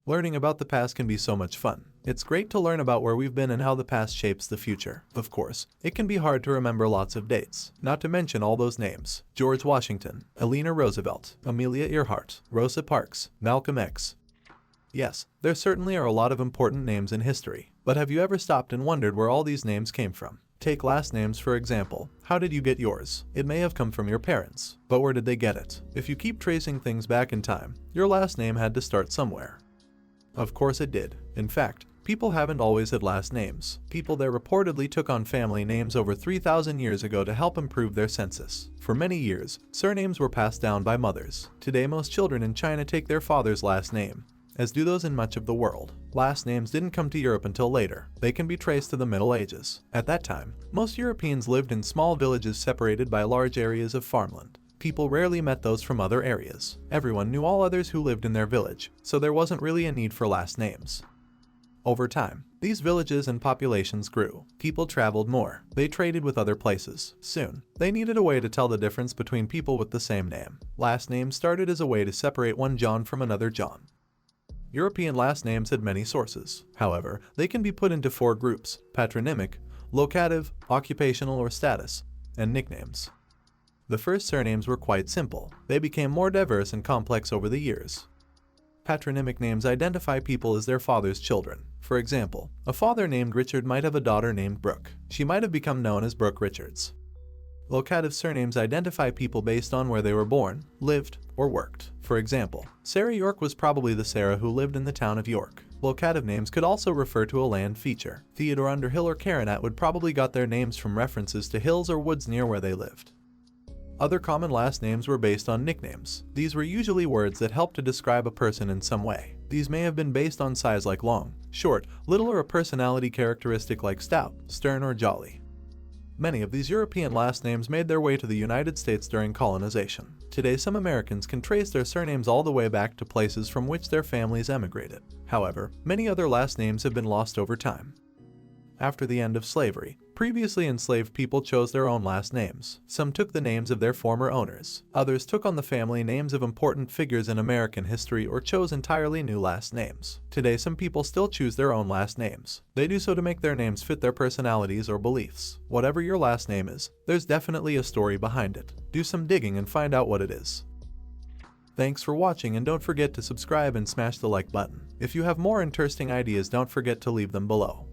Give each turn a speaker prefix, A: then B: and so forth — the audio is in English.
A: Learning about the past can be so much fun. It's great to learn about where we've been and how the past shapes the future. Of course, it can be hard to remember lots of dates, not to mention all those names: George Washington, Eleanor Roosevelt, Amelia Earhart, Rosa Parks, Malcolm X. Yes, there certainly are a lot of important names in history, but have you ever stopped and wondered where all these names came from? Take last names for example. How did you get yours? It may have come from your parents, but where did they get it? If you keep tracing things back in time, your last name had to start somewhere. Of course it did. In fact, people haven't always had last names. People there reportedly took on family names over 3,000 years ago to help improve their census. For many years, surnames were passed down by mothers. Today most children in China take their father's last name, as do those in much of the world. Last names didn't come to Europe until later. They can be traced to the Middle Ages. At that time, most Europeans lived in small villages separated by large areas of farmland. People rarely met those from other areas. Everyone knew all others who lived in their village, so there wasn't really a need for last names. Over time, these villages and populations grew. People traveled more. They traded with other places. Soon, they needed a way to tell the difference between people with the same name. Last names started as a way to separate one John from another John. European last names had many sources. However, they can be put into 4 groups: patronymic, locative, occupational or status, and nicknames. The first surnames were quite simple. They became more diverse and complex over the years. Patronymic names identify people as their father's children. For example, a father named Richard might have a daughter named Brooke. She might have become known as Brooke Richards. Locative surnames identify people based on where they were born, lived, or worked. For example, Sarah York was probably the Sarah who lived in the town of York. Locative names could also refer to a land feature. Theodore Underhill or Karen Atwood probably got their names from references to hills or woods near where they lived. Other common last names were based on nicknames. These were usually words that helped to describe a person in some way. These may have been based on size like long, short, little, or a personality characteristic like stout, stern, or jolly. Many of these European last names made their way to the United States during colonization. Today, some Americans can trace their surnames all the way back to places from which their families emigrated. However, many other last names have been lost over time. After the end of slavery, previously enslaved people chose their own last names. Some took the names of their former owners. Others took on the family names of important figures in American history or chose entirely new last names. Today, some people still choose their own last names. They do so to make their names fit their personalities or beliefs. Whatever your last name is, there's definitely a story behind it. Do some digging and find out what it is. Thanks for watching, and don't forget to subscribe and smash the like button. If you have more interesting ideas, don't forget to leave them below.